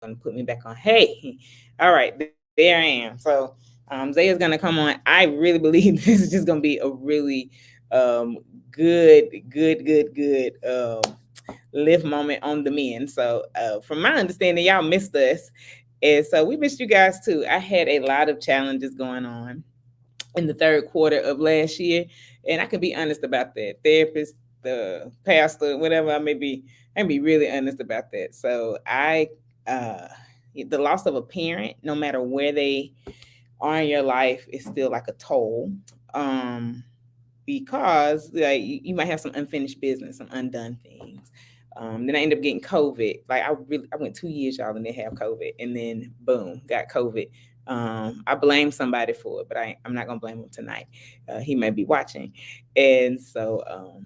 Gonna put me back on. Hey, all right, there I am. So Zaya's gonna come on. I really believe this is just gonna be a really um good lift moment on the men. So from my understanding, y'all missed us. And so we missed you guys too. I had a lot of challenges going on in the third quarter of last year. And I can be honest about that. Therapist, the pastor, whatever I can be really honest about that. So uh, the loss of a parent, no matter where they are in your life, is still like a toll. Um, because like you might have some unfinished business, some undone things. Then I ended up getting COVID. Like I went 2 years, y'all, and then have COVID, and then boom, got COVID. I blame somebody for it, but I'm not gonna blame him tonight. He may be watching, and so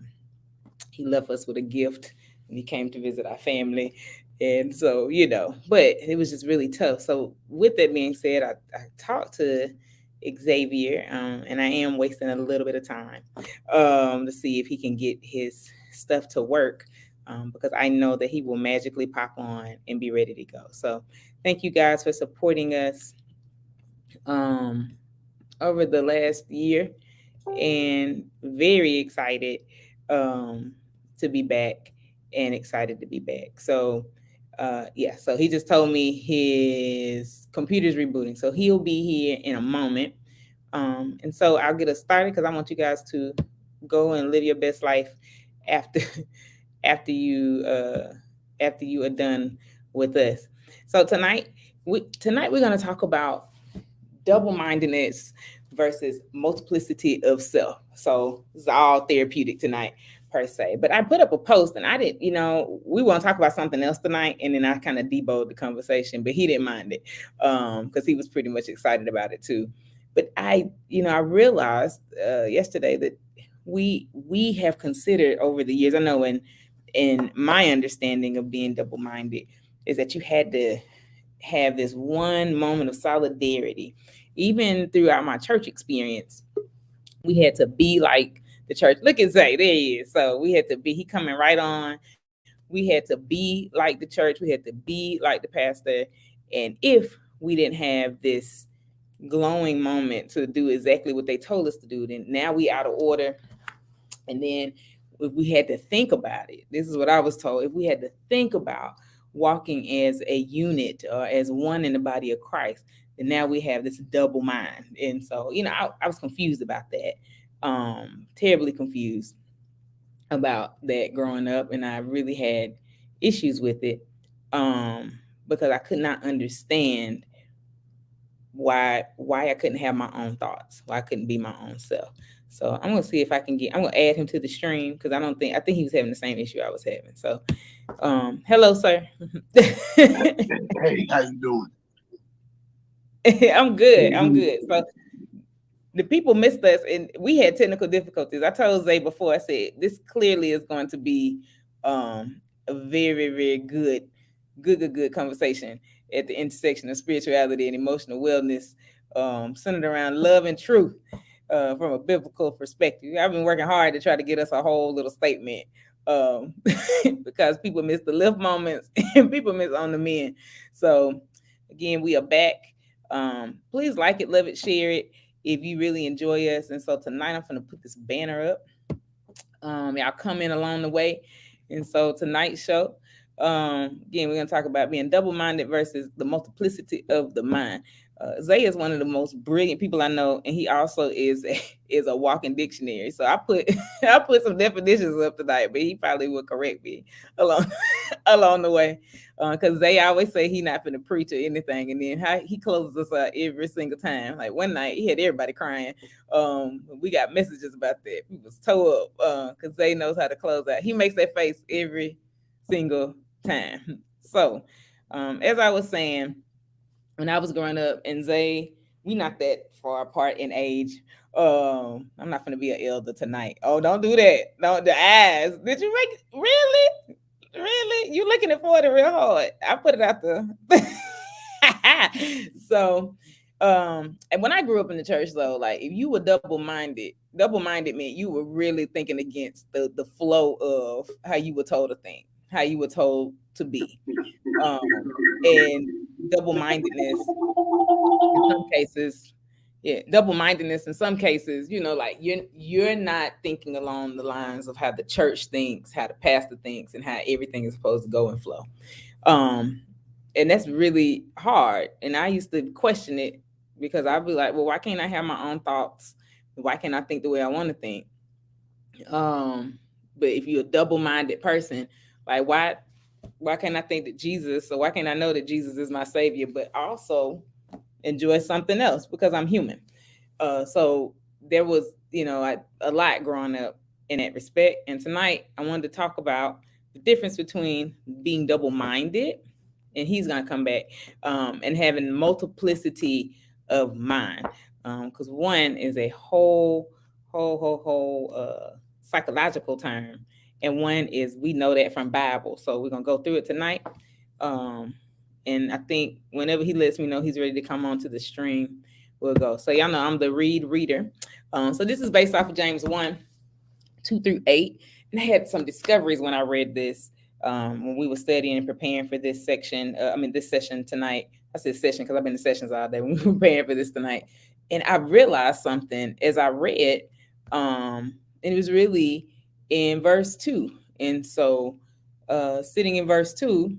he left us with a gift, and he came to visit our family. And so, but it was just really tough. So, with that being said, I talked to Xavier, and I am wasting a little bit of time to see if he can get his stuff to work, because I know that he will magically pop on and be ready to go. So, thank you guys for supporting us um, over the last year, and very excited um, to be back and excited to be back. So, yeah, so he just told me his computer's rebooting. So he'll be here in a moment. And so I'll get us started because I want you guys to go and live your best life after after you uh, after you are done with us. So tonight we're going to talk about double mindedness versus multiplicity of self. So it's all therapeutic tonight, per se. But I put up a post and I didn't, we want to talk about something else tonight. And then I kind of debowed the conversation, but he didn't mind it because he was pretty much excited about it too. But I realized yesterday that we have considered over the years, I know in my understanding of being double minded, is that you had to have this one moment of solidarity. Even throughout my church experience, we had to be like the church. Look at Zay, there he is. So we had to be, he coming right on. We had to be like the church. We had to be like the pastor. And if we didn't have this glowing moment to do exactly what they told us to do, then now we out of order. And then if we had to think about it, this is what I was told. If we had to think about walking as a unit or as one in the body of Christ, then now we have this double mind. And so, I was confused about that, terribly confused about that growing up. And I really had issues with it because I could not understand why I couldn't have my own thoughts, why I couldn't be my own self. So I'm gonna see if I'm gonna add him to the stream because I think he was having the same issue I was having. So hello, sir. Hey, how you doing? I'm good. I'm good. So the people missed us, and we had technical difficulties. I told Zay before, I said this clearly is going to be a very, very good conversation at the intersection of spirituality and emotional wellness, centered around love and truth, from a biblical perspective. I've been working hard to try to get us a whole little statement, um, because people miss the lift moments and people miss on the men. So again, we are back. Please like it, love it, share it if you really enjoy us. And so tonight I'm going to put this banner up. Y'all come in along the way. And so tonight's show, again, we're going to talk about being double-minded versus the multiplicity of the mind. Zay is one of the most brilliant people I know, and he also is a walking dictionary. So I put I put some definitions up tonight, but he probably will correct me along along the way, because Zay always say he not finna preach or anything, and then how he closes us out every single time. Like one night he had everybody crying. We got messages about that. He was toe up, because Zay knows how to close out. He makes that face every single time. So, as I was saying, when I was growing up, and Zay, we not that far apart in age. I'm not gonna be an elder tonight. Oh, don't do that. No, the eyes. Did you make really? Really? You looking at 40 real hard. I put it out there. So, and when I grew up in the church though, like if you were double-minded meant you were really thinking against the flow of how you were told to think, how you were told to be. Um, and double-mindedness in some cases, yeah, double-mindedness in some cases, like you're not thinking along the lines of how the church thinks, how the pastor thinks, and how everything is supposed to go and flow. And that's really hard, and I used to question it, because I'd be like, well, why can't I have my own thoughts? Why can't I think the way I want to think? But if you're a double-minded person, like why can't I think that Jesus, or why can't I know that Jesus is my savior, but also enjoy something else, because I'm human? So there was, a lot growing up in that respect. And tonight I wanted to talk about the difference between being double-minded, and he's going to come back, and having multiplicity of mind. Because one is a whole psychological term, and one is, we know that from Bible. So we're gonna go through it tonight. And I think whenever he lets me know he's ready to come on to the stream, we'll go. So y'all know I'm the reader. So this is based off of James 1:2-8. And I had some discoveries when I read this, when we were studying and preparing for this section. This session tonight. I said session because I've been in sessions all day. When we were preparing for this tonight, and I realized something as I read, and it was really in verse 2. And so, sitting in verse 2,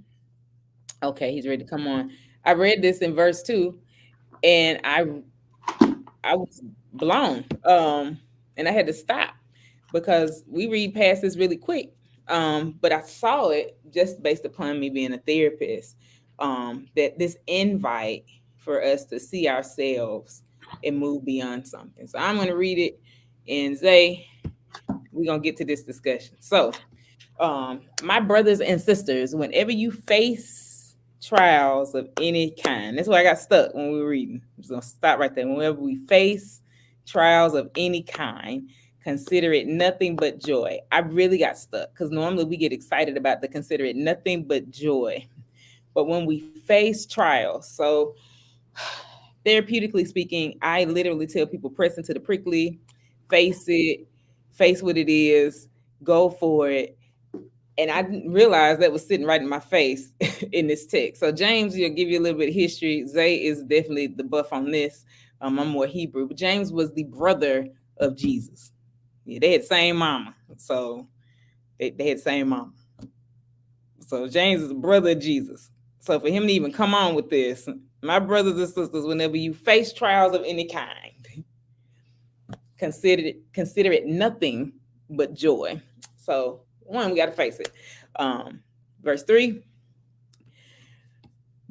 okay, he's ready to come on. I read this in verse 2, and I was blown. And I had to stop, because we read past this really quick. But I saw it just based upon me being a therapist, that this invite for us to see ourselves and move beyond something. So I'm going to read it, and Zay, we're going to get to this discussion. So, my brothers and sisters, whenever you face trials of any kind, that's why I got stuck when we were reading. I'm just going to stop right there. Whenever we face trials of any kind, consider it nothing but joy. I really got stuck, because normally we get excited about the consider it nothing but joy. But when we face trials, so therapeutically speaking, I literally tell people, press into the prickly, face it, face what it is, go for it. And I didn't realize that was sitting right in my face in this text. So James, you'll give you a little bit of history. Zay is definitely the buff on this. I'm more Hebrew, but James was the brother of Jesus. Yeah, they had the same mama. So they had the same mama. So James is the brother of Jesus. So for him to even come on with this, my brothers and sisters, whenever you face trials of any kind, consider it nothing but joy. So one, we got to face it. Verse 3,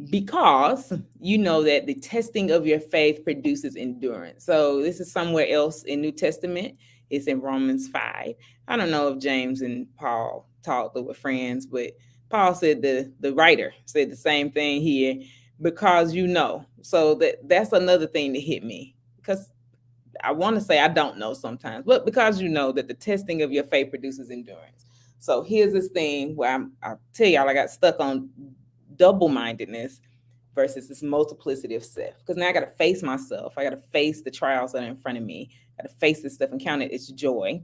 because you know that the testing of your faith produces endurance. So this is somewhere else in New Testament. It's in Romans 5. I don't know if James and Paul talked or were friends, but Paul said, the writer said the same thing here, because you know. So that's another thing that hit me, because I want to say I don't know sometimes, but because you know that the testing of your faith produces endurance. So here's this thing where I tell y'all I got stuck on double-mindedness versus this multiplicity of self. Because now I got to face myself. I got to face the trials that are in front of me. I got to face this stuff and count it. It's joy.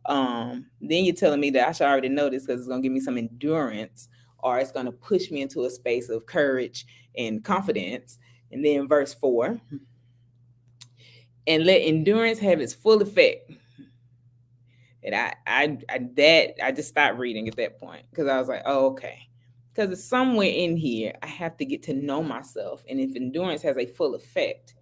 Then you're telling me that I should already know this because it's going to give me some endurance, or it's going to push me into a space of courage and confidence. And then verse 4, and let endurance have its full effect. And I just stopped reading at that point because I was like, oh, okay. Because it's somewhere in here, I have to get to know myself. And if endurance has a full effect,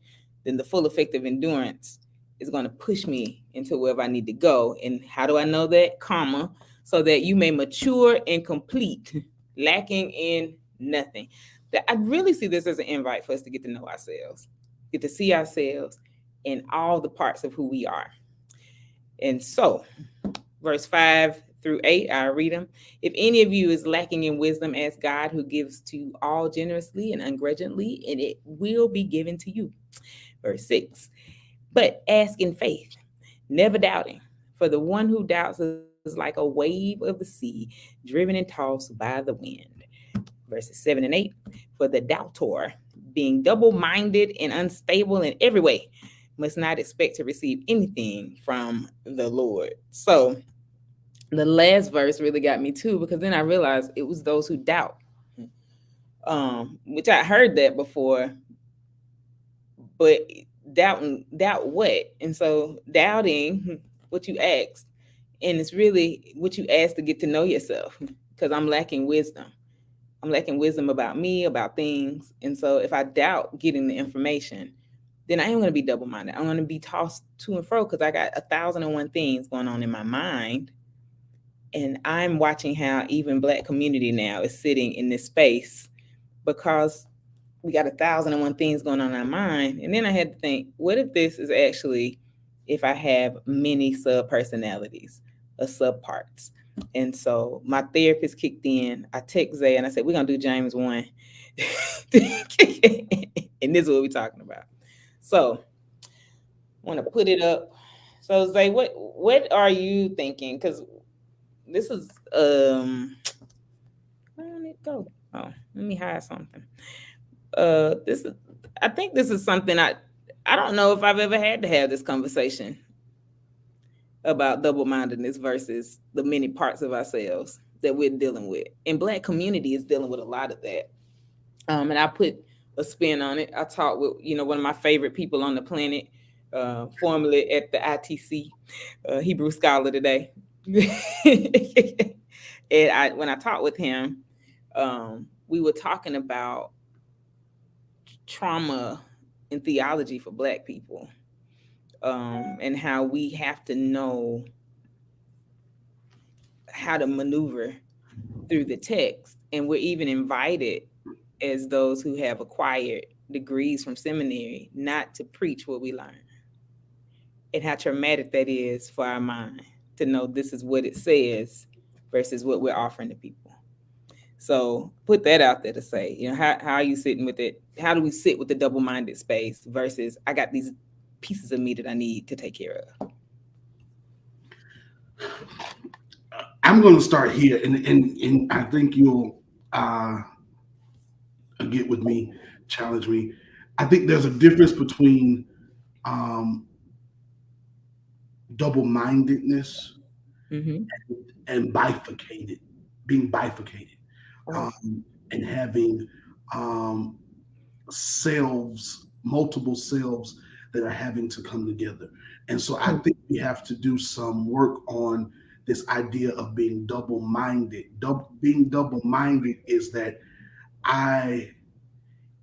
then the full effect of endurance is going to push me into wherever I need to go. And how do I know that? Comma, so that you may mature and complete, lacking in nothing. That I really see this as an invite for us to get to know ourselves, get to see ourselves in all the parts of who we are. And so, verse 5 through 8, I'll read them. If any of you is lacking in wisdom, ask God, who gives to all generously and ungrudgingly, and it will be given to you. Verse 6, but ask in faith, never doubting. For the one who doubts is like a wave of the sea, driven and tossed by the wind. Verses 7 and 8, for the doubter, being double-minded and unstable in every way, must not expect to receive anything from the Lord. So the last verse really got me too, because then I realized it was those who doubt, which I heard that before, but doubt what? And so doubting what you asked, and it's really what you asked to get to know yourself, because I'm lacking wisdom. I'm lacking wisdom about me, about things. And so if I doubt getting the information, then I am going to be double-minded. I'm going to be tossed to and fro because I got 1,001 things going on in my mind. And I'm watching how even Black community now is sitting in this space because we got 1,001 things going on in our mind. And then I had to think, what if this is actually if I have many sub-personalities or sub-parts? And so my therapist kicked in. I text Zay and I said, we're going to do James 1. And this is what we're talking about. So I want to put it up. So Zay, what are you thinking? Because this is where did it go? Oh, let me hide something. I think this is something I don't know if I've ever had to have this conversation about double-mindedness versus the many parts of ourselves that we're dealing with. And Black community is dealing with a lot of that. And I put a spin on it. I talked with, one of my favorite people on the planet, formerly at the ITC, Hebrew scholar today. And when I talked with him, we were talking about trauma and theology for Black people, and how we have to know how to maneuver through the text. And we're even invited as those who have acquired degrees from seminary not to preach what we learn, and how traumatic that is for our mind to know this is what it says versus what we're offering to people. So put that out there to say, how are you sitting with it? How do we sit with the double-minded space versus I got these pieces of me that I need to take care of? I'm going to start here, and I think you'll get with me, challenge me. I think there's a difference between double-mindedness Mm-hmm. and bifurcated, being bifurcated, and having selves, multiple selves that are having to come together. And so I think we have to do some work on this idea of being double-minded. Being double-minded is that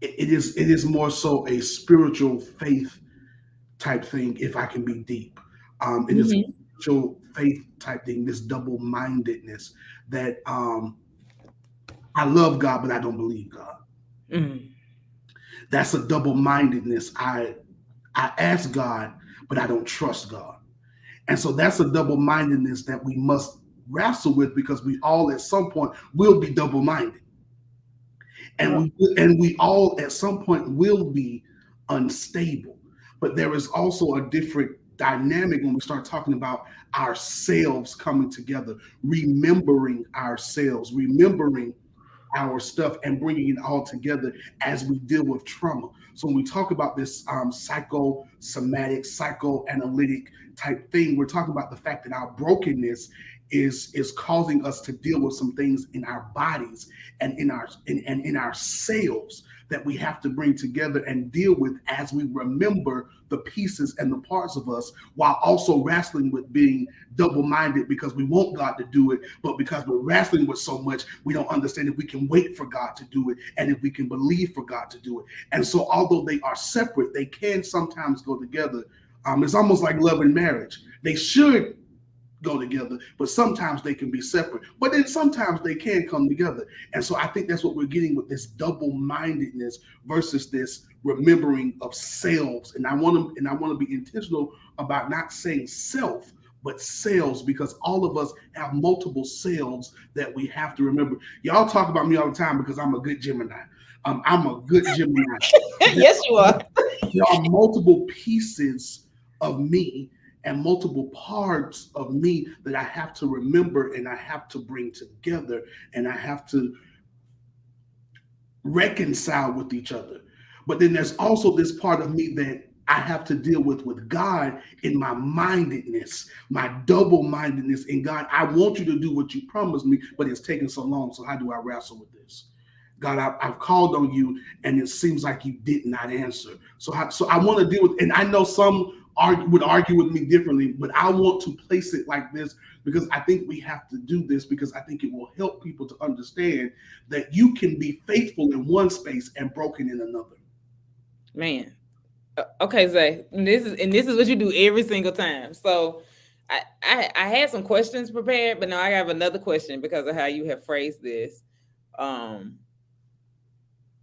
it is more so a spiritual faith type thing, if I can be deep. It is a spiritual faith type thing, this double-mindedness that I love God, but I don't believe God. Mm-hmm. That's a double-mindedness. I ask God, but I don't trust God. And so that's a double-mindedness that we must wrestle with, because we all at some point will be double-minded. And we all at some point will be unstable. but there is also a different dynamic when we start talking about ourselves coming together, remembering ourselves, remembering our stuff and bringing it all together as we deal with trauma. So when we talk about this psychosomatic, psychoanalytic type thing, we're talking about the fact that our brokenness is causing us to deal with some things in our bodies and in ourselves that we have to bring together and deal with as we remember the pieces and the parts of us, while also wrestling with being double-minded because we want God to do it, but because we're wrestling with so much, we don't understand if we can wait for God to do it and if we can believe for God to do it. And so although they are separate, they can sometimes go together. It's almost like love and marriage. They should go together, but sometimes they can be separate. But then sometimes they can come together. And so I think that's what we're getting with this double-mindedness versus this remembering of selves. And I want to be intentional about not saying self, but selves, because all of us have multiple selves that we have to remember. Y'all talk about me all the time because I'm a good Gemini. I'm a good Gemini. Yes, you are. There are multiple pieces of me and multiple parts of me that I have to remember and I have to bring together and I have to reconcile with each other. But then there's also this part of me that I have to deal with God in my mindedness, my double mindedness in God. I want you to do what you promised me, but it's taking so long. So how do I wrestle with this? God, I've called on you, and it seems like you did not answer. So I want to deal with, and I know some would argue with me differently, but I want to place it like this because I think we have to do this because I think it will help people to understand that you can be faithful in one space and broken in another. Man. Okay, Zay. And this is what you do every single time. So I had some questions prepared, but now I have another question because of how you have phrased this. Um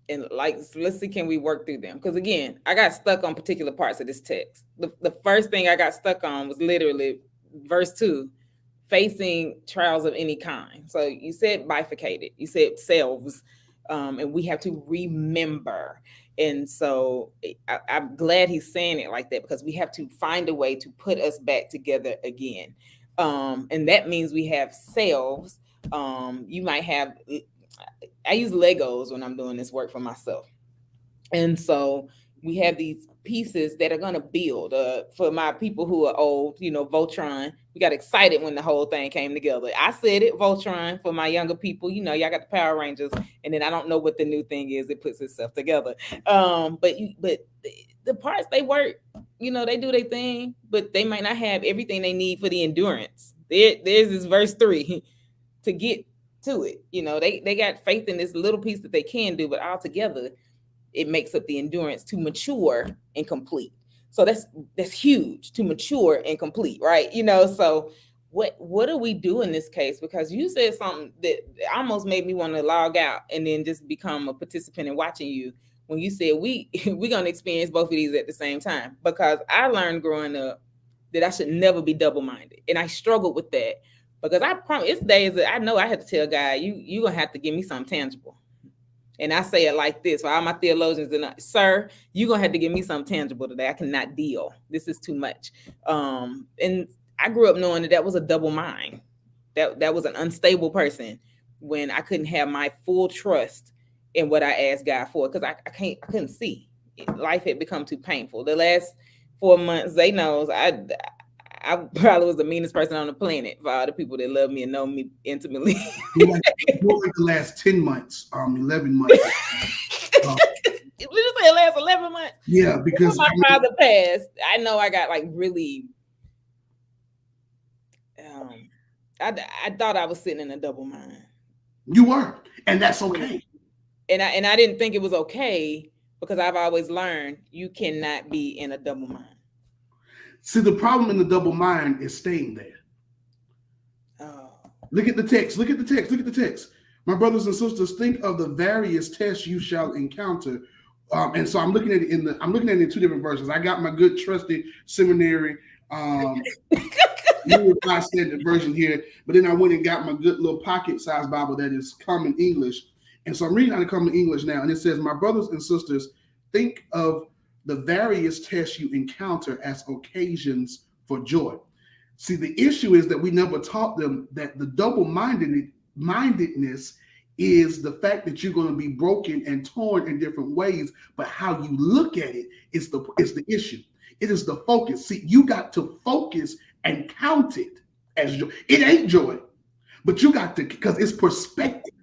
and like so let's see, can we work through them? Because again, I got stuck on particular parts of this text. The first thing I got stuck on was literally verse 2, facing trials of any kind. So you said bifurcated, you said selves, and we have to remember. And so I'm glad he's saying it like that because we have to find a way to put us back together again. And that means we have selves. You might have, I use Legos when I'm doing this work for myself. And so we have these pieces that are going to build. For my people who are old, Voltron, we got excited when the whole thing came together. I said it, Voltron. For my younger people, y'all got the Power Rangers, and then I don't know what the new thing is. It puts itself together. But the parts, they work. They do their thing, but they might not have everything they need for the endurance. There's this verse 3 to get to it. They got faith in this little piece that they can do, but all together it makes up the endurance to mature and complete. So that's huge, to mature and complete, right? So what do we do in this case? Because you said something that almost made me want to log out and then just become a participant in watching you when you said we're gonna experience both of these at the same time. Because I learned growing up that I should never be double-minded, and I struggled with that because I promise it's days that I know I had to tell God, you gonna have to give me something tangible. And I say it like this for all my theologians, and sir, you're gonna have to give me something tangible today. I cannot deal. This is too much. And I grew up knowing that was a double mind. That was an unstable person when I couldn't have my full trust in what I asked God for because I couldn't see. Life had become too painful. The last 4 months, they knows I probably was the meanest person on the planet for all the people that love me and know me intimately. You're like the last 10 months, 11 months. Did you say the last 11 months? Yeah, because when my father passed, I know I got like really. I thought I was sitting in a double mind. You were, and that's okay. And I didn't think it was okay because I've always learned you cannot be in a double mind. See, the problem in the double mind is staying there. Oh. Look at the text. Look at the text. Look at the text. My brothers and sisters, think of the various tests you shall encounter. And so I'm looking at it in two different versions. I got my good trusty seminary New Revised Standard Version here, but then I went and got my good little pocket-sized Bible that is Common English. And so I'm reading out of Common English now, and it says, "My brothers and sisters, think of the various tests you encounter as occasions for joy. See, the issue is that we never taught them that the mindedness is the fact that you're going to be broken and torn in different ways, but how you look at it is the issue. It is the focus. See, you got to focus and count it as joy. It ain't joy, but you got to, because it's perspective.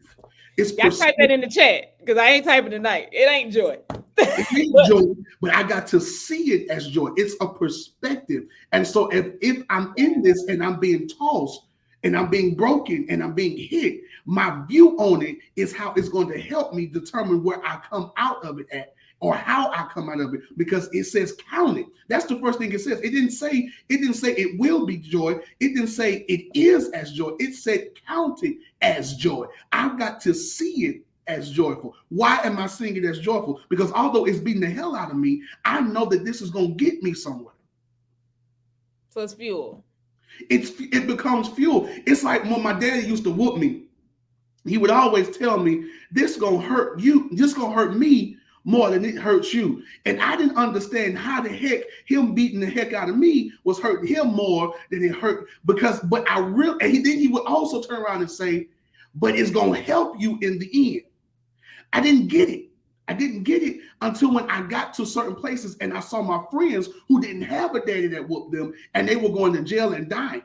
It's Y'all type that in the chat because I ain't typing tonight. It ain't joy. It ain't joy, but I got to see it as joy. It's a perspective. And so if I'm in this and I'm being tossed and I'm being broken and I'm being hit, my view on it is how it's going to help me determine where I come out of it at, or how I come out of it, because it says count it. That's the first thing it says. It didn't say it will be joy. It didn't say it is as joy. It said count it as joy. I've got to see it as joyful. Why am I seeing it as joyful? Because although it's beating the hell out of me, I know that this is going to get me somewhere. So it's fuel. It becomes fuel. It's like when my daddy used to whoop me. He would always tell me, this going to hurt you. This going to hurt me more than it hurts you. And I didn't understand how the heck him beating the heck out of me was hurting him more than it hurt. But he would also turn around and say, but it's going to help you in the end. I didn't get it. I didn't get it until when I got to certain places and I saw my friends who didn't have a daddy that whooped them and they were going to jail and dying.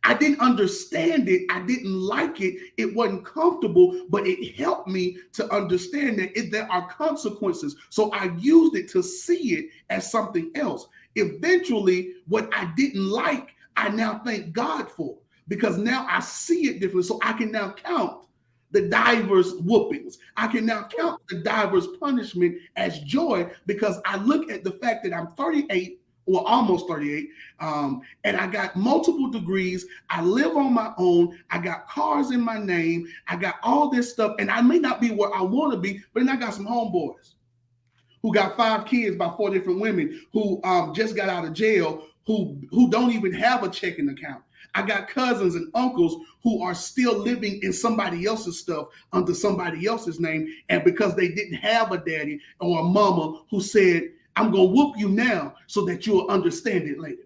I didn't understand it. I didn't like it. It wasn't comfortable, but it helped me to understand that there are consequences. So I used it to see it as something else. Eventually, what I didn't like, I now thank God for, because now I see it differently. So I can now count the diverse whoopings. I can now count the diverse punishment as joy, because I look at the fact that I'm 38, or almost 38, and I got multiple degrees. I live on my own. I got cars in my name. I got all this stuff, and I may not be where I want to be, but then I got some homeboys who got 5 kids by 4 different women, who just got out of jail, who don't even have a checking account. I got cousins and uncles who are still living in somebody else's stuff under somebody else's name, and because they didn't have a daddy or a mama who said, I'm going to whoop you now so that you'll understand it later.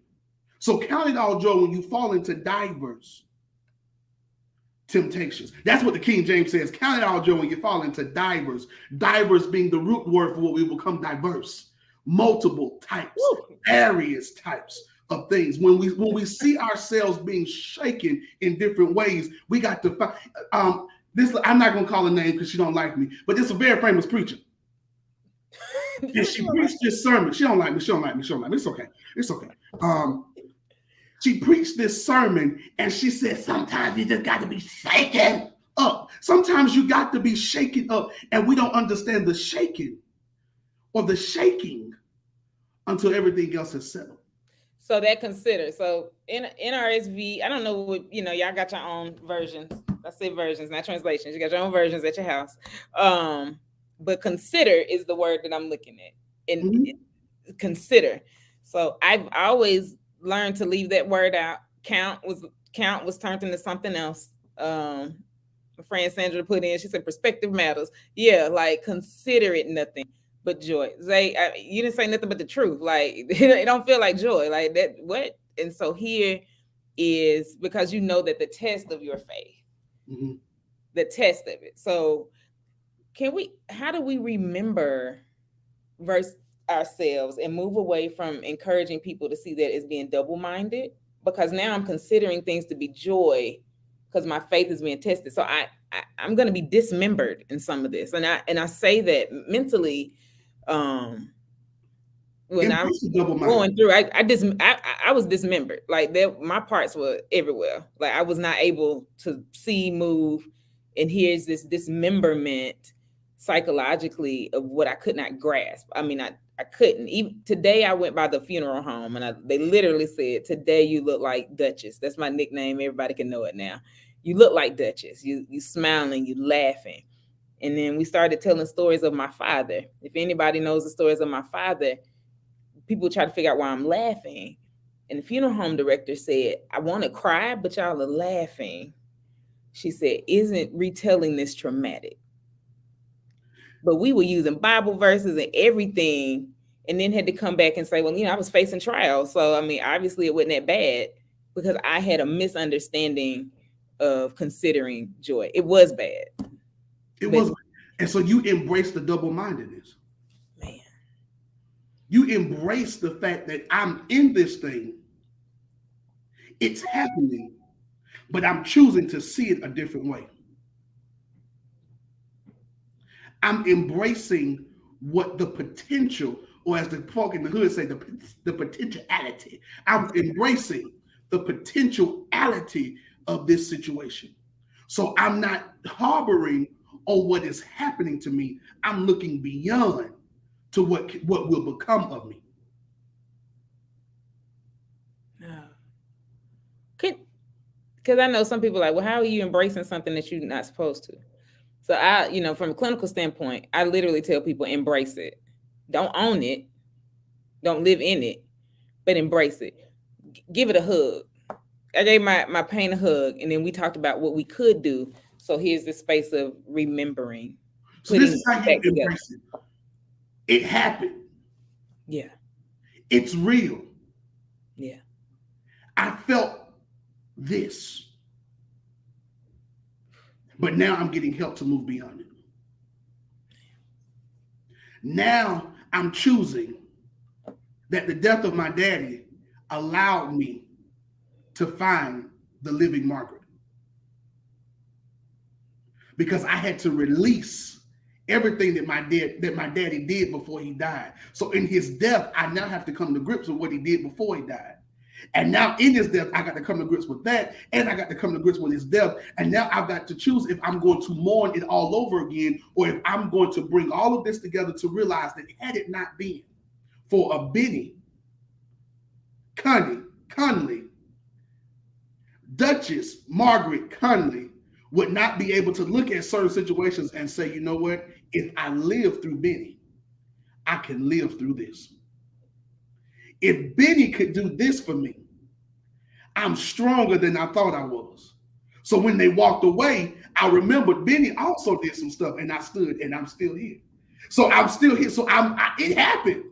So count it all joy when you fall into diverse temptations. That's what the King James says. Count it all joy when you fall into diverse. Diverse being the root word for what we become diverse. Multiple types, various types of things. When we see ourselves being shaken in different ways, we got to find this. I'm not going to call her name because she don't like me, but it's a very famous preacher. And she preached this sermon. She don't like me. It's okay. She preached this sermon and she said, sometimes you just got to be shaken up. Sometimes you got to be shaken up, and we don't understand the shaking or the shaking until everything else is settled. So that consider. So in NRSV, I don't know what, y'all got your own versions. I say versions, not translations. You got your own versions at your house. But consider is the word that I'm looking at. And consider. So I've always learned to leave that word out. Count was turned into something else. My friend Sandra put in, she said perspective matters. Yeah, like consider it nothing but joy. You didn't say nothing but the truth. Like it don't feel like joy. Like that, what? And so here is, because you know that the test of your faith, the test of it. So how do we remember verse ourselves and move away from encouraging people to see that as being double-minded? Because now I'm considering things to be joy because my faith is being tested. So I'm going to be dismembered in some of this. And I say that mentally, when I was going through, I was dismembered. Like my parts were everywhere. Like I was not able to see, move, and here's this dismemberment psychologically of what I could not grasp. I mean, I couldn't. Even today, I went by the funeral home and they literally said, "Today you look like Duchess." That's my nickname. Everybody can know it now. You look like Duchess. You smiling, you laughing. And then we started telling stories of my father. If anybody knows the stories of my father, people try to figure out why I'm laughing. And the funeral home director said, "I want to cry, but y'all are laughing." She said, "Isn't retelling this traumatic?" But we were using Bible verses and everything and then had to come back and say, well, I was facing trials. So, I mean, obviously it wasn't that bad because I had a misunderstanding of considering joy. It was bad. It But was, and so you embrace the double mindedness. man, You embrace the fact that I'm in this thing, it's happening, but I'm choosing to see it a different way. I'm embracing what the potential, or as the folk in the hood say, the potentiality. I'm embracing the potentiality of this situation. So I'm not harboring on what is happening to me. I'm looking beyond to what will become of me. no. Because I know some people are like, well, how are you embracing something that you're not supposed to? So from a clinical standpoint, I literally tell people embrace it. Don't own it. Don't live in it, but embrace it. Give it a hug. I gave my pain a hug, and then we talked about what we could do. So here's the space of remembering, So this putting is how it you back together. embrace it. It happened. Yeah, It's real. yeah. I felt this, but now I'm getting help to move beyond it. Now I'm choosing that the death of my daddy allowed me to find the living Margaret, because I had to release everything that my daddy did before he died. So in his death, I now have to come to grips with what he did before he died. And now in his death, I got to come to grips with that, and I got to come to grips with his death. And now I've got to choose if I'm going to mourn it all over again, or if I'm going to bring all of this together to realize that had it not been for a Benny, Conley, Duchess Margaret Conley would not be able to look at certain situations and say, you know what? If I live through Benny, I can live through this. If Benny could do this for me, I'm stronger than I thought I was. So when they walked away, I remembered Benny also did some stuff, and I stood, and I'm still here. So I'm still here. So it happened.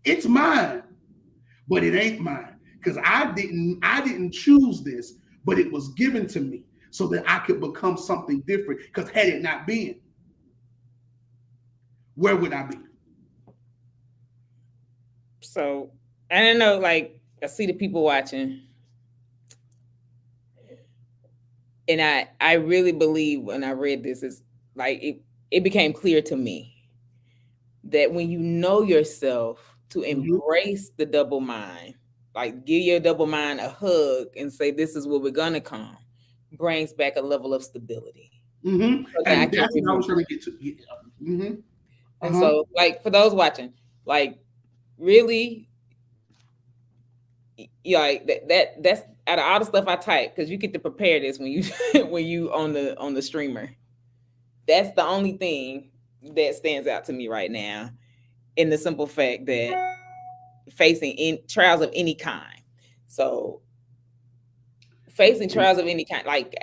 It's mine, but it ain't mine, because I didn't choose this, but it was given to me so that I could become something different. Because had it not been, where would I be? So I don't know, like I see the people watching, and I really believe when I read this, it's like it became clear to me that when you know yourself, to embrace the double mind, like give your double mind a hug and say, this is where we're gonna come, brings back a level of stability. Mm-hmm. So that I And can that's what I was remember. trying to get to. Yeah. Mm-hmm. And Uh-huh. so, like for those watching, like really, like that's out of all the stuff I type, because you get to prepare this when you when you on the streamer. That's the only thing that stands out to me right now, in the simple fact that facing in trials of any kind. So facing trials of any kind, like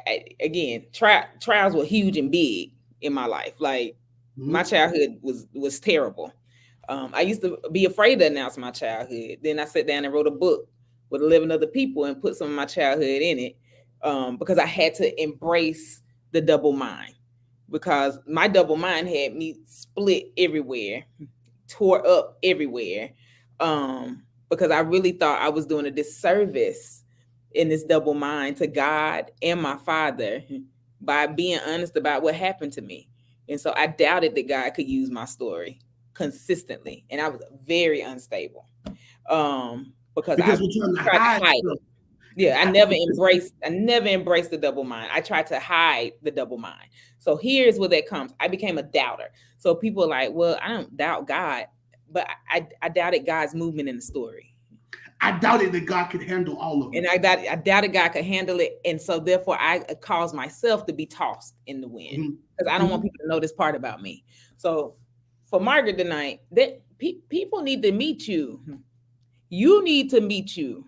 again, trials were huge and big in my life. Like my childhood was terrible. I used to be afraid to announce my childhood. Then I sat down and wrote a book with 11 other people and put some of my childhood in it, because I had to embrace the double mind, because my double mind had me split everywhere, tore up everywhere, because I really thought I was doing a disservice in this double mind to God and my father by being honest about what happened to me. And so I doubted that God could use my story consistently, and I was very unstable, because I Because we're trying to tried to hide hide stuff. it. Yeah, I never embraced the double mind. I tried to hide the double mind. So here's where that comes. I became a doubter. So people are like, well, I don't doubt God, but I doubted God's movement in the story. I doubted that God could handle all of And it. I doubted God could handle it. And so therefore I caused myself to be tossed in the wind, because I don't want people to know this part about me. So for Margaret tonight, that people need to meet you. You need to meet you.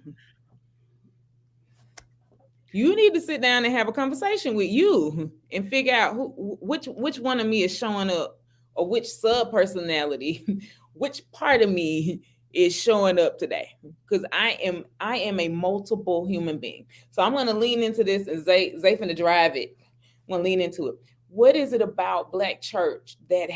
You need to sit down and have a conversation with you and figure out which one of me is showing up, or which sub personality which part of me is showing up today? Because I am a multiple human being. So I'm going to lean into this, and Zay finna drive it. I'm going to lean into it. What is it about Black church that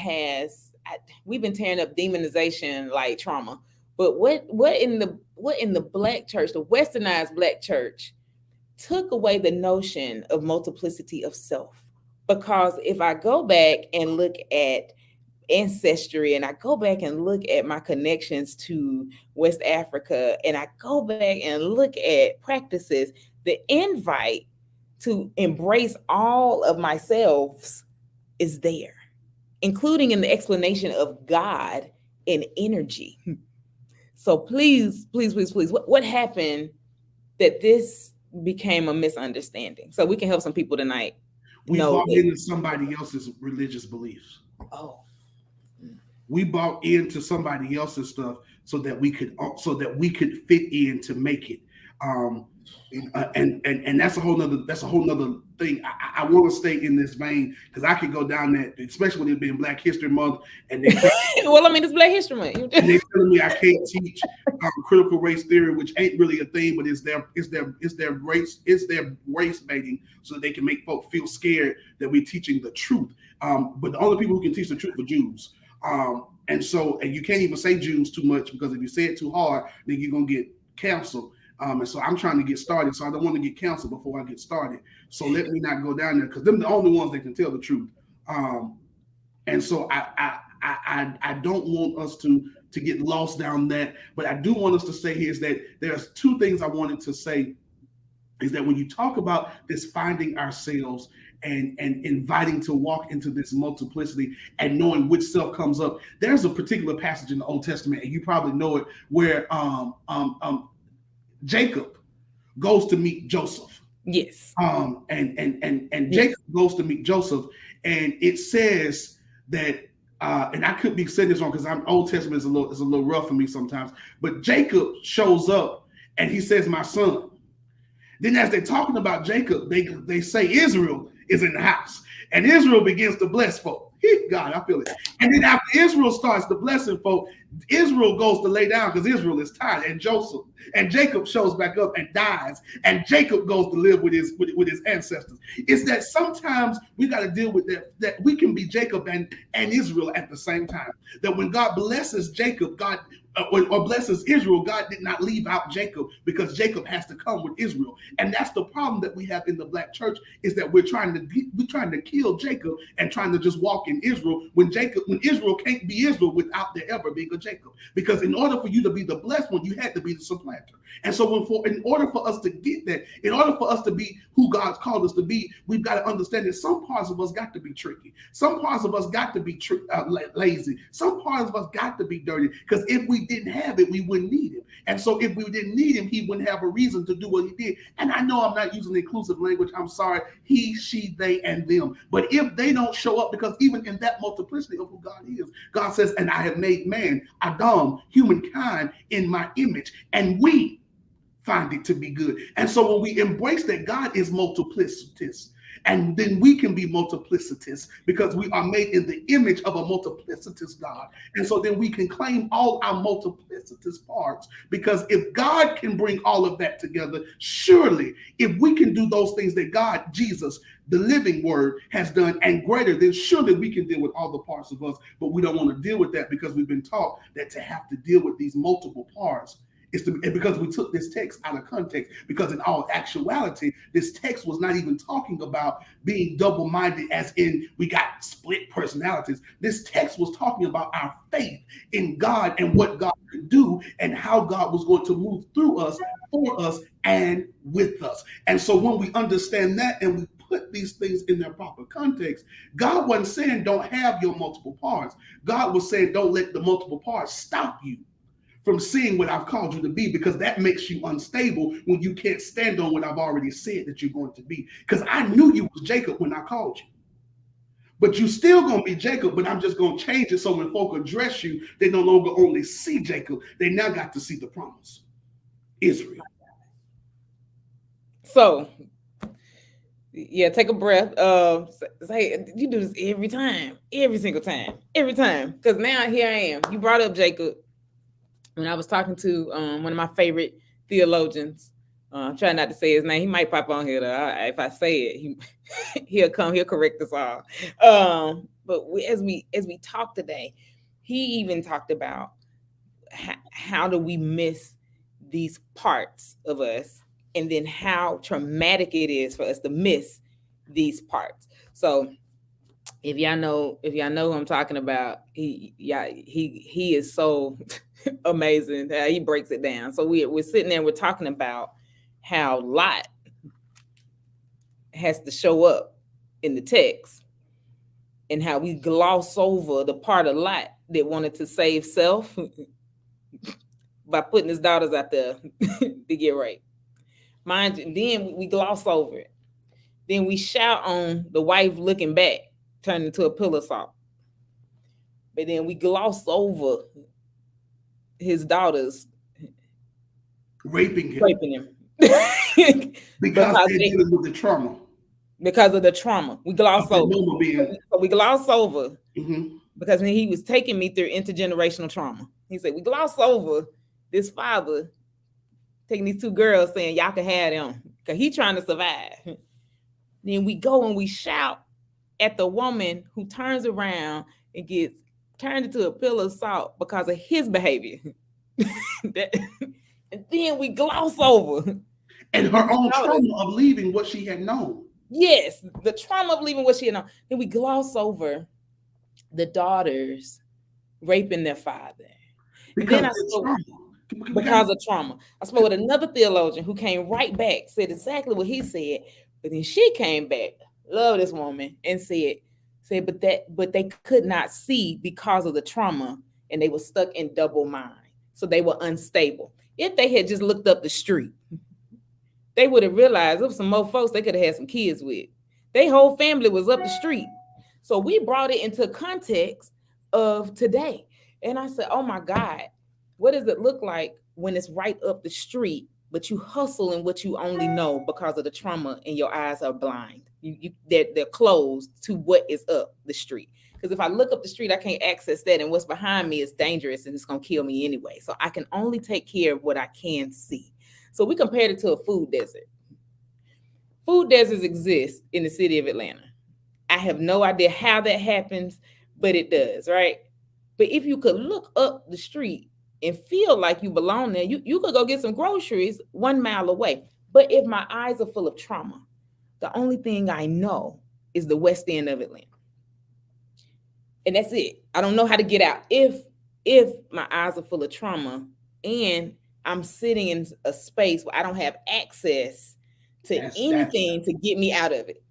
we've been tearing up demonization like trauma, but what in the Black church, the westernized Black church, took away the notion of multiplicity of self? Because if I go back and look at ancestry, and I go back and look at my connections to West Africa, and I go back and look at practices, the invite to embrace all of myself is there, including in the explanation of God and energy. So please, please, please, please, what happened that this became a misunderstanding? So we can help some people tonight We know bought that. into somebody else's religious beliefs. Oh, We bought into somebody else's stuff so that we could fit in to make it. Um, and that's a whole nother thing. I want to stay in this vein because I could go down that, especially with it being Black History Month, and they well, I mean, it's Black History Month. and they telling me I can't teach critical race theory, which ain't really a thing, but it's their race baiting so that they can make folks feel scared that we're teaching the truth. But the only people who can teach the truth are Jews. And you can't even say Jews too much, because if you say it too hard, then you're gonna get canceled. And so I'm trying to get started, so I don't want to get canceled before I get started. So let me not go down there, because them the only ones that can tell the truth. And so I don't want us to get lost down that, but I do want us to say here is that there's two things I wanted to say. Is that when you talk about this finding ourselves and inviting to walk into this multiplicity and knowing which self comes up, there's a particular passage in the Old Testament, and you probably know it, where Jacob goes to meet Joseph. Yes. And Jacob goes to meet Joseph, and it says that, and I could be saying this wrong because I'm Old Testament is a little rough for me sometimes, but Jacob shows up and he says, "My son." Then, as they're talking about Jacob, they say Israel is in the house, and Israel begins to bless folk. God, I feel it. And then after Israel starts to blessing folk, Israel goes to lay down because Israel is tired. And Jacob shows back up and dies, and Jacob goes to live with his ancestors. It's that sometimes we got to deal with that we can be Jacob and Israel at the same time. That when God blesses Jacob, God or blesses Israel, God did not leave out Jacob, because Jacob has to come with Israel. And that's the problem that we have in the Black church, is that we're trying to kill Jacob and trying to just walk in Israel when Israel can't be Israel without there ever being a Jacob. Because in order for you to be the blessed one, you had to be the supplanter. And so in order for us to get that, in order for us to be who God's called us to be, we've got to understand that some parts of us got to be tricky. Some parts of us got to be lazy. Some parts of us got to be dirty, because if we didn't have it, we wouldn't need him. And so if we didn't need him, he wouldn't have a reason to do what he did. And I know I'm not using inclusive language. I'm sorry. He, she, they, and them. But if they don't show up, because even in that multiplicity of who God is, God says, "And I have made man, Adam, humankind, in my image, and we find it to be good." And so when we embrace that God is multiplicitous, and then we can be multiplicitous because we are made in the image of a multiplicitous God. And so then we can claim all our multiplicitous parts, because if God can bring all of that together, surely if we can do those things that God, Jesus, the living word, has done and greater, then surely we can deal with all the parts of us. But we don't want to deal with that, because we've been taught that to have to deal with these multiple parts because we took this text out of context, because in all actuality, this text was not even talking about being double-minded as in we got split personalities. This text was talking about our faith in God and what God could do and how God was going to move through us, for us, and with us. And so when we understand that and we put these things in their proper context, God wasn't saying don't have your multiple parts. God was saying don't let the multiple parts stop you from seeing what I've called you to be, because that makes you unstable when you can't stand on what I've already said that you're going to be. Because I knew you was Jacob when I called you. But you still going to be Jacob, but I'm just going to change it so when folk address you, they no longer only see Jacob, they now got to see the promise, Israel. So Yeah, take a breath. Say you do this every time, every single time, every time. Because now here I am. You brought up Jacob when I was talking to one of my favorite theologians. I'm trying not to say his name. He might pop on here. Though. If I say it, he'll come. He'll correct us all. But as we talk today, he even talked about how do we miss these parts of us, and then how traumatic it is for us to miss these parts. So if y'all know who I'm talking about, he is so amazing. He breaks it down. So we're sitting there, we're talking about how Lot has to show up in the text, and how we gloss over the part of Lot that wanted to save self by putting his daughters out there to get raped. Mind you, then we gloss over it. Then we shout on the wife looking back, turning into a pillar of salt. But then we gloss over his daughters raping him raping him because because they're dealing with the trauma because of the trauma. We gloss of their over. mama being. So we gloss over Mm-hmm. because when he was taking me through intergenerational trauma, he said we gloss over this father taking these two girls saying y'all can have them because he trying to survive. Then we go and we shout at the woman who turns around and gets turned into a pillar of salt because of his behavior. And then we gloss over And her own trauma of leaving what she had known. Yes, the trauma of leaving what she had known. Then we gloss over the daughters raping their father. Because And then because of trauma. I spoke with another theologian who came right back, said exactly what he said, but then she came back, love this woman, and said, but they could not see because of the trauma, and they were stuck in double mind. So they were unstable. If they had just looked up the street, they would have realized there was some more folks they could have had some kids with. Their whole family was up the street. So we brought it into context of today. And I said, oh my God, what does it look like when it's right up the street, but you hustle in what you only know because of the trauma and your eyes are blind? They're closed to what is up the street. Because if I look up the street, I can't access that. And what's behind me is dangerous and it's going to kill me anyway. So I can only take care of what I can see. So we compared it to a food desert. Food deserts exist in the city of Atlanta. I have no idea how that happens, but it does, right? But if you could look up the street and feel like you belong there, you could go get some groceries 1 mile away. But if my eyes are full of trauma, the only thing I know is the west end of Atlanta. And that's it. I don't know how to get out. If my eyes are full of trauma and I'm sitting in a space where I don't have access to anything to get me out of it.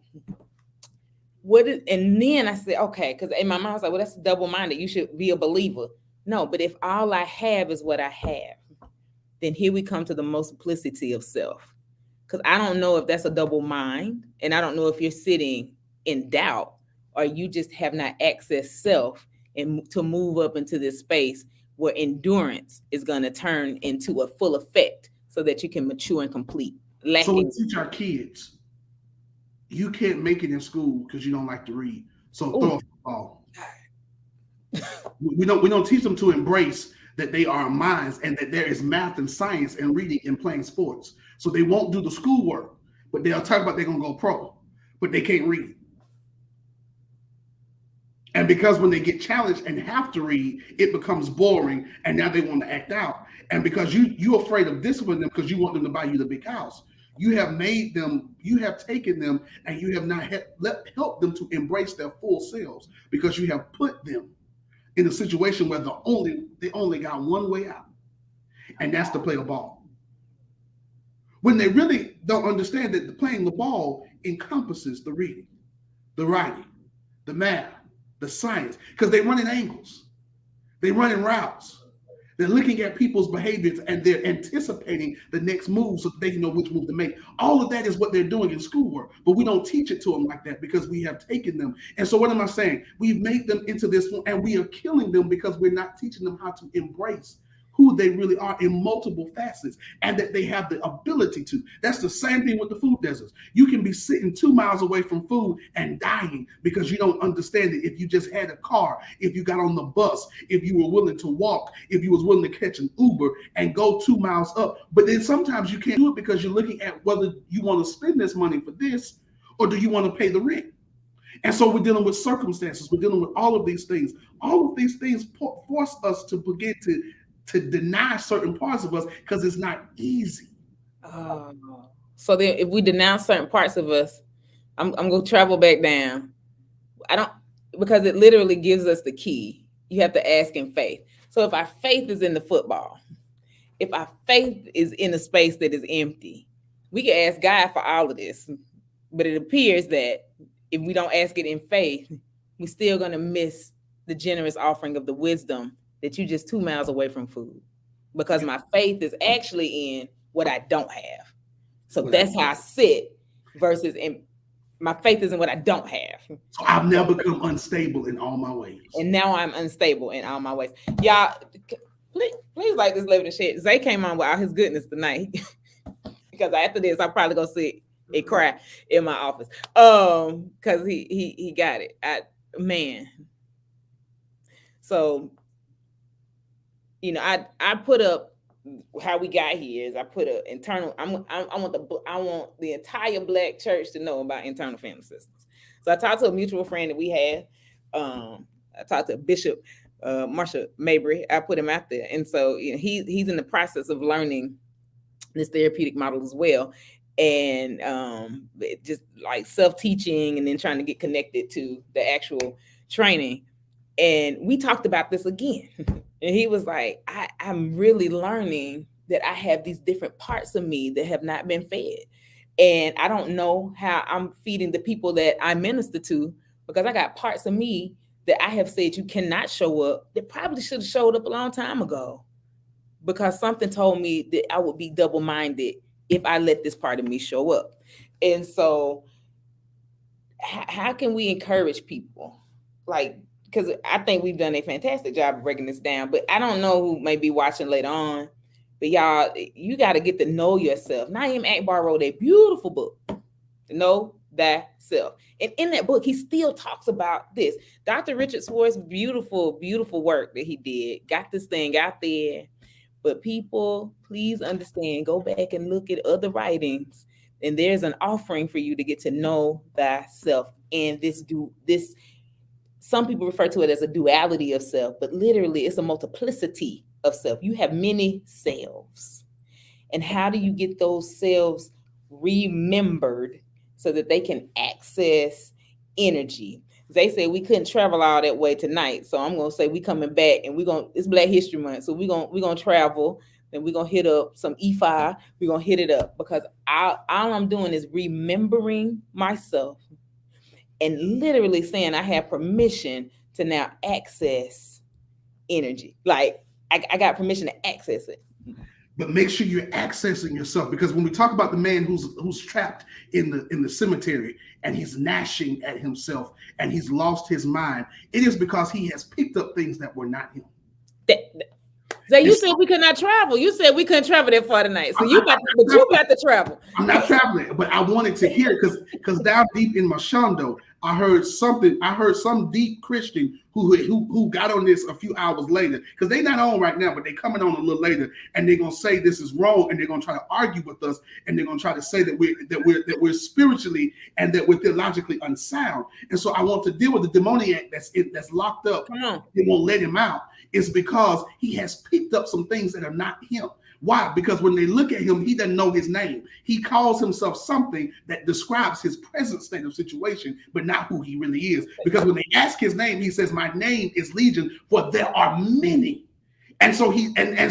And then I said, okay, because in my mind I was like, well, that's double-minded. You should be a believer. No, but if all I have is what I have, then here we come to the multiplicity of self. Because I don't know if that's a double mind, and I don't know if you're sitting in doubt, or you just have not accessed self and to move up into this space where endurance is going to turn into a full effect so that you can mature and complete. So we teach our kids, you can't make it in school because you don't like to read. So throw a football. We don't teach them to embrace that they are minds and that there is math and science and reading and playing sports. So they won't do the schoolwork, but they'll talk about they're going to go pro, but they can't read. And because when they get challenged and have to read, it becomes boring, and now they want to act out. And because you're afraid of disciplining them because you want them to buy you the big house, you have made them, you have taken them, and you have not helped them to embrace their full selves because you have put them in a situation where they only got one way out, and that's to play a ball. When they really don't understand that playing the ball encompasses the reading, the writing, the math, the science, because they run in angles, they run in routes, they're looking at people's behaviors and they're anticipating the next move so that they can know which move to make. All of that is what they're doing in schoolwork, but we don't teach it to them like that because we have taken them. And so what am I saying? We've made them into this, and we are killing them because we're not teaching them how to embrace who they really are in multiple facets, and that they have the ability to. That's the same thing with the food deserts. You can be sitting 2 miles away from food and dying because you don't understand it. If you just had a car, if you got on the bus, if you were willing to walk, if you was willing to catch an Uber and go 2 miles up. But then sometimes you can't do it because you're looking at whether you want to spend this money for this or do you want to pay the rent. And so we're dealing with circumstances. We're dealing with all of these things. All of these things force us to begin to deny certain parts of us because it's not easy. Oh. So then if we denounce certain parts of us, I'm going to travel back down. I don't, because it literally gives us the key. You have to ask in faith. So if our faith is in the football, if our faith is in a space that is empty, we can ask God for all of this. But it appears that if we don't ask it in faith, we're still going to miss the generous offering of the wisdom that you just 2 miles away from food. Because my faith is actually in what I don't have. So that's how I sit versus in my faith is in what I don't have. So I've now become unstable in all my ways. And now I'm unstable in all my ways. Y'all, please like this, leave it and share. Zay came on with all his goodness tonight. Because after this, I'm probably gonna sit and cry in my office. Because he got it. Man. So, I put up how we got here is I put a internal. I want the entire Black church to know about internal family systems. So I talked to a mutual friend that we had. I talked to Bishop Marsha Mabry. I put him out there, and so he's in the process of learning this therapeutic model as well, and just like self-teaching, and then trying to get connected to the actual training. And we talked about this again. And he was like, I'm really learning that I have these different parts of me that have not been fed. And I don't know how I'm feeding the people that I minister to, because I got parts of me that I have said you cannot show up that probably should have showed up a long time ago, because something told me that I would be double-minded if I let this part of me show up. And so how can we encourage people? Like, because I think we've done a fantastic job of breaking this down, but I don't know who may be watching later on. But y'all, you got to get to know yourself. Naeem Akbar wrote a beautiful book, Know Thyself. And in that book, he still talks about this. Dr. Richard Swartz, beautiful, beautiful work that he did. Got this thing out there. But people, please understand, go back and look at other writings. And there's an offering for you to get to know thyself. And this some people refer to it as a duality of self, but literally it's a multiplicity of self. You have many selves. And how do you get those selves remembered so that they can access energy? They said we couldn't travel all that way tonight. So I'm going to say we coming back, and it's Black History Month. So we're going to travel, and we're going to hit up some E5. We're going to hit it up, because all I'm doing is remembering myself and literally saying I have permission to now access energy. Like I got permission to access it. But make sure you're accessing yourself, because when we talk about the man who's trapped in the cemetery and he's gnashing at himself and he's lost his mind, it is because he has picked up things that were not him. Zay, you said we could not travel. You said we couldn't travel that far tonight. So you got to travel. I'm not traveling, but I wanted to hear it because down deep in my shondo, I heard some deep Christian who got on this a few hours later, because they're not on right now, but they're coming on a little later, and they're gonna say this is wrong, and they're gonna try to argue with us, and they're gonna try to say that we're spiritually and that we're theologically unsound. And so I want to deal with the demoniac that's locked up. They won't let him out. It's because he has picked up some things that are not him. Why? Because when they look at him, he doesn't know his name. He calls himself something that describes his present state of situation, but not who he really is. Because when they ask his name, he says, "My name is Legion, for there are many." And so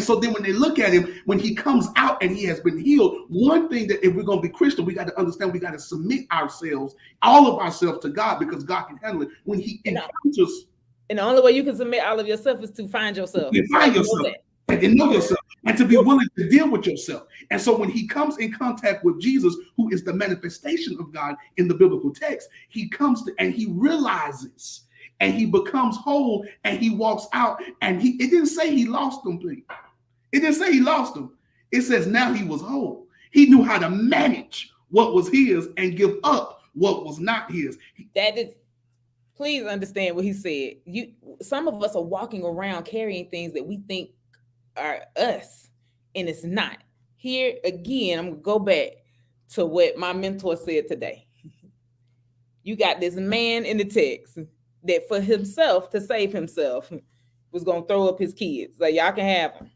so then when they look at him, when he comes out and he has been healed, one thing that if we're going to be Christian, we got to understand, we got to submit ourselves, all of ourselves, to God, because God can handle it. When he encounters. And the only way you can submit all of yourself is to find yourself. You find yourself. And know yourself, and to be willing to deal with yourself. And so when he comes in contact with Jesus, who is the manifestation of God in the biblical text, he comes to, and he realizes, and he becomes whole, and he walks out, and it didn't say he lost complete. It didn't say he lost them. It says now he was whole. He knew how to manage what was his and give up what was not his. That is, please understand what he said. Some of us are walking around carrying things that we think are us, and it's not. Here again, I'm gonna go back to what my mentor said today. You got this man in the text that for himself, to save himself, was gonna throw up his kids. Like, y'all can have them.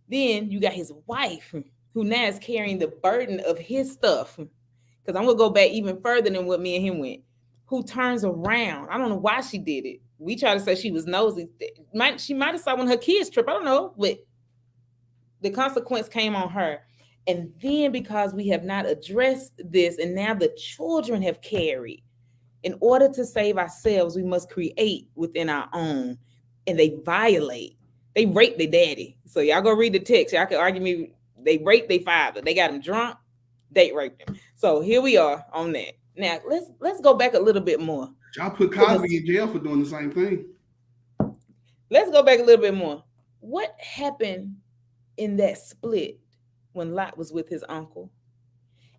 Then you got his wife, who now is carrying the burden of his stuff. Because I'm gonna go back even further than what me and him went. Who turns around? I don't know why she did it. We try to say she was nosy. She might have saw when her kids trip. I don't know, but the consequence came on her. And then because we have not addressed this, and now the children have carried. In order to save ourselves, we must create within our own. And they violate. They rape their daddy. So y'all go read the text. Y'all can argue me. They raped their father. They got him drunk. They raped him. So here we are on that. Now let's go back a little bit more. Y'all put Conley in jail for doing the same thing. Let's go back a little bit more. What happened in that split when Lot was with his uncle?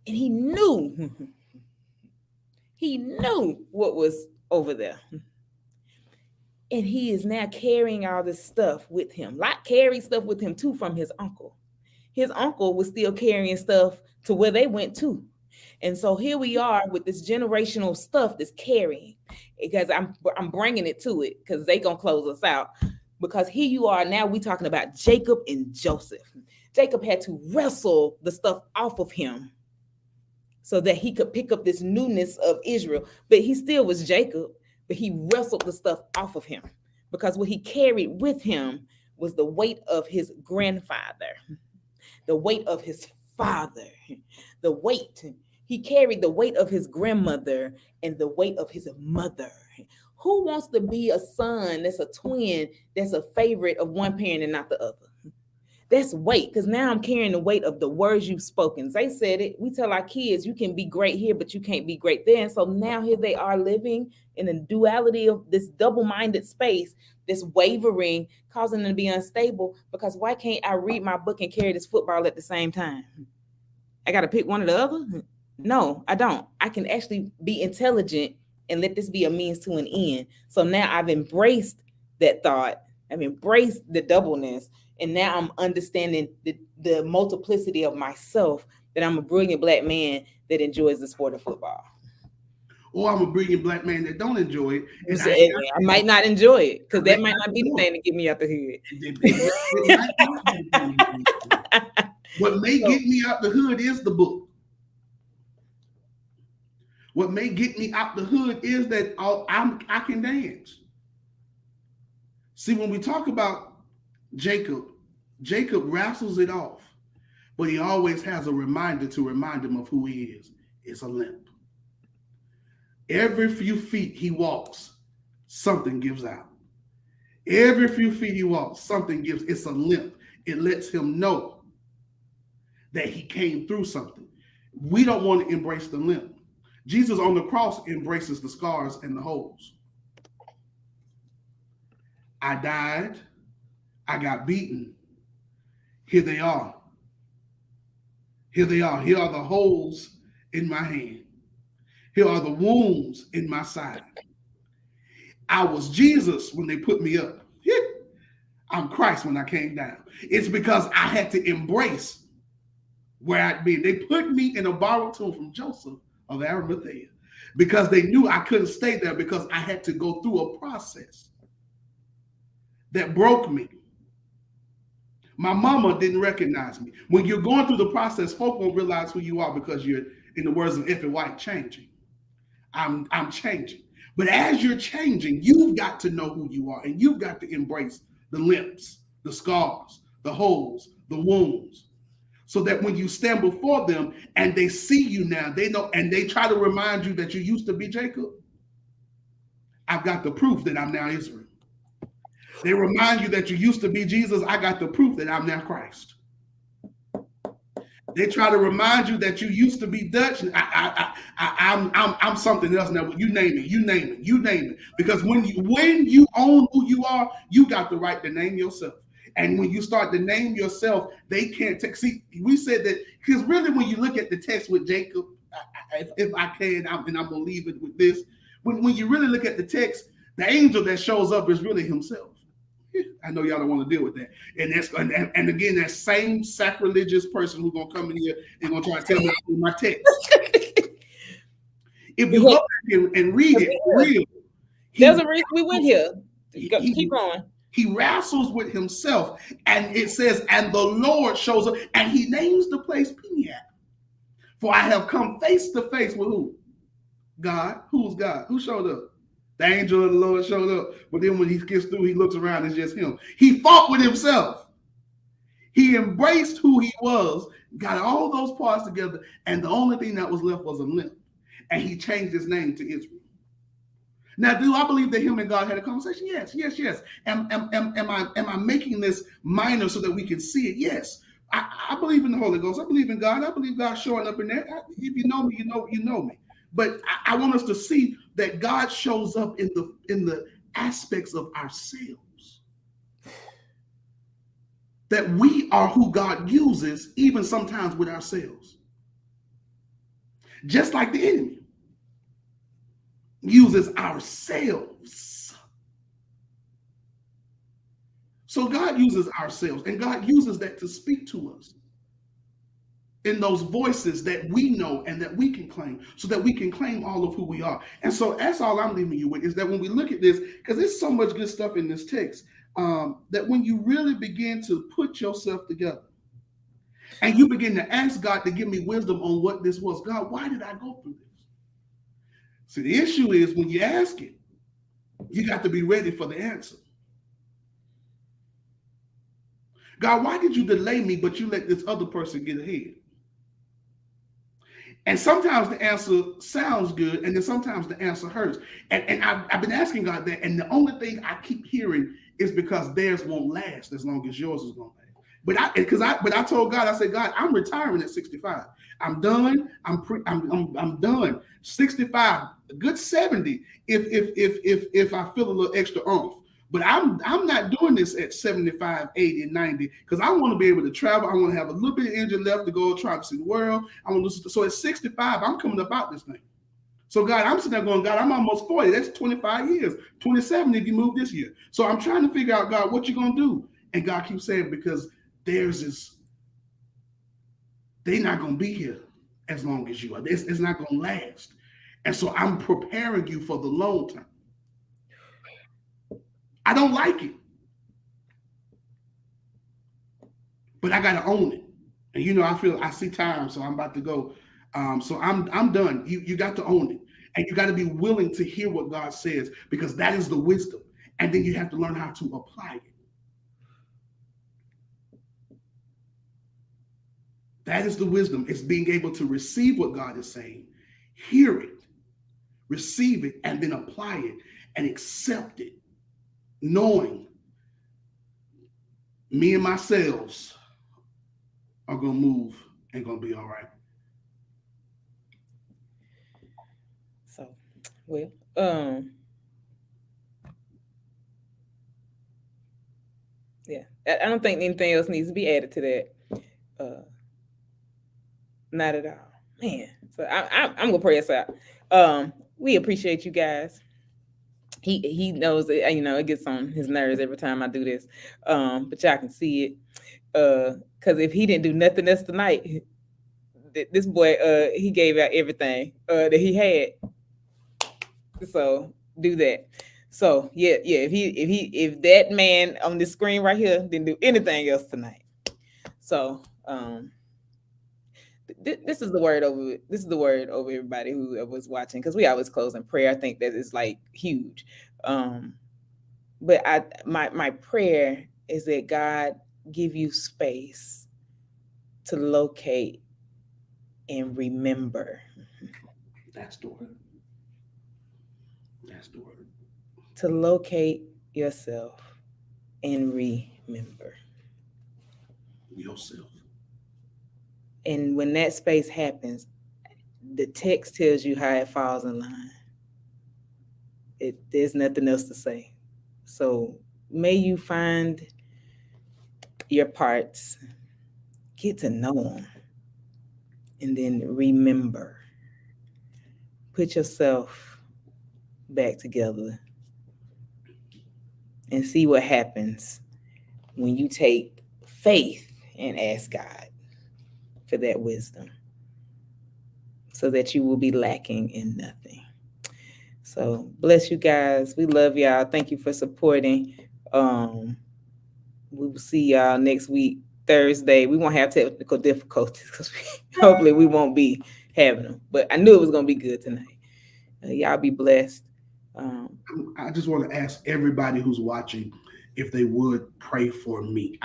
And he knew what was over there. And he is now carrying all this stuff with him. Lot carried stuff with him too from his uncle. His uncle was still carrying stuff to where they went to. And so here we are with this generational stuff that's carrying, because I'm bringing it to it because they gonna close us out. Because here you are now, we talking about Jacob and Joseph. Jacob had to wrestle the stuff off of him so that he could pick up this newness of Israel. But he still was Jacob, but he wrestled the stuff off of him because what he carried with him was the weight of his grandfather, the weight of his father, the weight. He carried the weight of his grandmother and the weight of his mother. Who wants to be a son that's a twin, that's a favorite of one parent and not the other? That's weight, because now I'm carrying the weight of the words you've spoken. They said it. We tell our kids, you can be great here, but you can't be great there. And so now here they are living in a duality of this double-minded space, this wavering, causing them to be unstable. Because why can't I read my book and carry this football at the same time? I got to pick one or the other? No, I don't. I can actually be intelligent and let this be a means to an end. So now I've embraced that thought. I've embraced the doubleness. And now I'm understanding the multiplicity of myself, that I'm a brilliant black man that enjoys the sport of football. Or I'm a brilliant black man that don't enjoy it. And I might not enjoy it because that might not be the thing to get me out the hood. What may get me out the hood is the book. What may get me out the hood is that I can dance. See, when we talk about Jacob wrestles it off, but he always has a reminder to remind him of who he is. It's a limp. Every few feet he walks, something gives out. Every few feet he walks, something gives. It's a limp. It lets him know that he came through something. We don't want to embrace the limp. Jesus on the cross embraces the scars and the holes. I died. I got beaten. Here they are. Here they are. Here are the holes in my hand. Here are the wounds in my side. I was Jesus when they put me up. I'm Christ when I came down. It's because I had to embrace where I'd been. They put me in a borrowed tomb from Joseph of Arimathea because they knew I couldn't stay there, because I had to go through a process that broke me. My mama didn't recognize me. When you're going through the process, folk won't realize who you are because you're, in the words of F.A. White, changing. I'm changing. But as you're changing, you've got to know who you are, and you've got to embrace the limps, the scars, the holes, the wounds, so that when you stand before them and they see you now, they know, and they try to remind you that you used to be Jacob. I've got the proof that I'm now Israel. They remind you that you used to be Jesus. I got the proof that I'm now Christ. They try to remind you that you used to be Dutch. I'm something else now. You name it. You name it. Because when you own who you are, you got the right to name yourself. And when you start to name yourself, they can't take. See, we said that because really, when you look at the text with Jacob, if I can, and I'm gonna leave it with this. When you really look at the text, the angel that shows up is really himself. I know y'all don't want to deal with that, and and again, that same sacrilegious person who's gonna come in here and gonna try to tell me my text. If you go Yeah, back and read it, real, there's he a reason we went here. he Keep going. he wrestles with himself, and it says, and the Lord shows up, and he names the place Peniel. For I have come face to face with who? God. Who's God? Who showed up? The angel of the Lord showed up. But then when he gets through, he looks around, it's just him. He fought with himself. He embraced who he was, got all those parts together, and the only thing that was left was a limp. And he changed his name to Israel. Now, do I believe that him and God had a conversation? Yes, yes, yes. Am I making this minor so that we can see it? Yes. I believe in the Holy Ghost. I believe in God. I believe God showing up in there. If you know me, you know me. But I want us to see that God shows up in the aspects of ourselves. That we are who God uses, even sometimes with ourselves. Just like the enemy uses ourselves. So God uses ourselves, and God uses that to speak to us in those voices that we know and that we can claim, so that we can claim all of who we are. And so that's all I'm leaving you with, is that when we look at this, because there's so much good stuff in this text, that when you really begin to put yourself together and you begin to ask God to give me wisdom on what this was, God, why did I go through this? See, the issue is when you ask it, you got to be ready for the answer. God, why did you delay me, but you let this other person get ahead? And sometimes the answer sounds good, and then sometimes the answer hurts. And I've been asking God that, and the only thing I keep hearing is because theirs won't last as long as yours is going to last. But I told God, I said, God, I'm retiring at 65. I'm done. I'm done. 65, a good 70 if I feel a little extra oomph. But I'm not doing this at 75, 80, and 90 because I want to be able to travel. I want to have a little bit of energy left to go try to see the world. I want to so at 65, I'm coming about this thing. So God, I'm sitting there going, God, I'm almost 40. That's 25 years, 27 if you move this year. So I'm trying to figure out, God, what you gonna do? And God keeps saying, because theirs is, they're not gonna be here as long as you are. It's not gonna last. And so I'm preparing you for the long term. I don't like it, but I gotta own it. And I see time, so I'm about to go. So I'm done. You got to own it, and you got to be willing to hear what God says, because that is the wisdom. And then you have to learn how to apply it. That is the wisdom. It's being able to receive what God is saying, hear it, receive it, and then apply it and accept it, knowing me and myself are gonna move and gonna be all right. So, well, yeah, I don't think anything else needs to be added to that. Uh, Not at all, man. So I'm gonna pray us out. We appreciate you guys. He knows that, it gets on his nerves every time I do this. But y'all can see it. Because if he didn't do nothing else tonight, this boy he gave out everything that he had. So do that. So yeah. If that man on the screen right here didn't do anything else tonight, so this is the word over. This is the word over everybody who was watching, because we always close in prayer. I think that is like huge. But my prayer is that God give you space to locate and remember. That's the word. That's the word. To locate yourself and remember. Yourself. And when that space happens, the text tells you how it falls in line. There's nothing else to say. So may you find your parts, get to know them, and then remember. Put yourself back together and see what happens when you take faith and ask God for that wisdom so that you will be lacking in nothing. So bless you guys. We love y'all. Thank you for supporting. Um, we will see y'all next week, Thursday. We won't have technical difficulties because hopefully we won't be having them. But I knew it was going to be good tonight. Y'all be blessed. I just want to ask everybody who's watching if they would pray for me.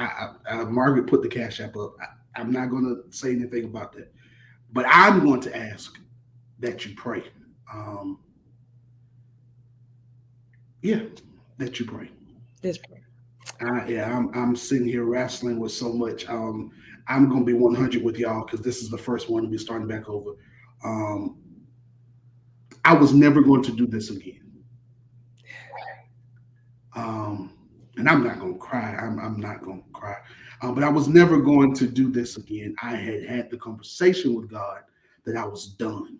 Margaret put the cash app up. I'm not going to say anything about that, but I'm going to ask that you pray. Um, yeah, that you pray. Just pray. Yeah, I'm sitting here wrestling with so much. I'm gonna be 100 with y'all because this is the first one to be starting back over. Um, I was never going to do this again, um, and I'm not gonna cry. I'm not gonna cry, but I was never going to do this again. I had had the conversation with God that I was done.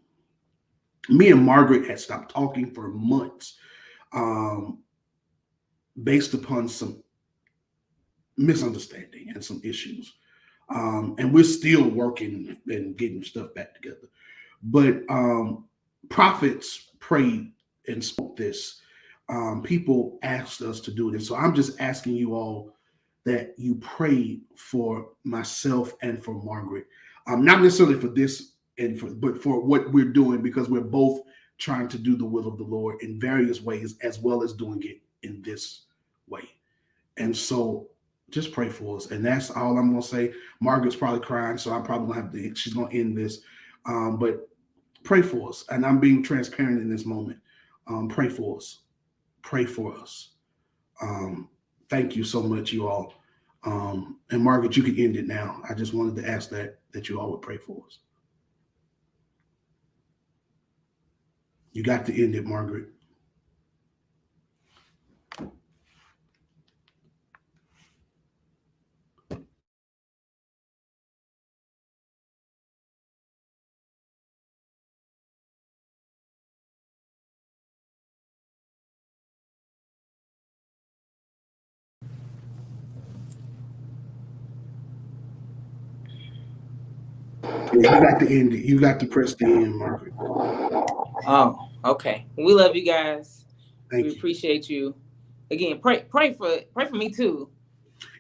Me and Margaret had stopped talking for months, um, based upon some misunderstanding and some issues. And we're still working and getting stuff back together. But prophets prayed and spoke this. People asked us to do this. So I'm just asking you all that you pray for myself and for Margaret. Not necessarily for this but for what we're doing because we're both trying to do the will of the Lord in various ways as well as doing it in this way. And so just pray for us. And that's all I'm going to say. Margaret's probably crying, so I'm probably going to have to, she's going to end this. But pray for us. And I'm being transparent in this moment. Pray for us. Pray for us. Thank you so much, you all. And Margaret, you can end it now. I just wanted to ask that you all would pray for us. You got to end it, Margaret. Yeah, you got to end it. You got to press the end, Margaret. Oh, okay. We love you guys. We Thank you. appreciate you. Again, pray for me too.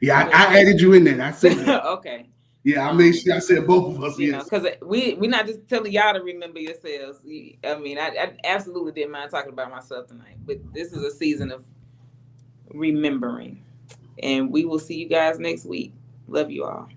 Yeah, I added you in there. I said that. Okay. Yeah, I made sure I said both of us. You know, Yes. because we're not just telling y'all to remember yourselves. I mean, I absolutely didn't mind talking about myself tonight, but this is a season of remembering, and we will see you guys next week. Love you all.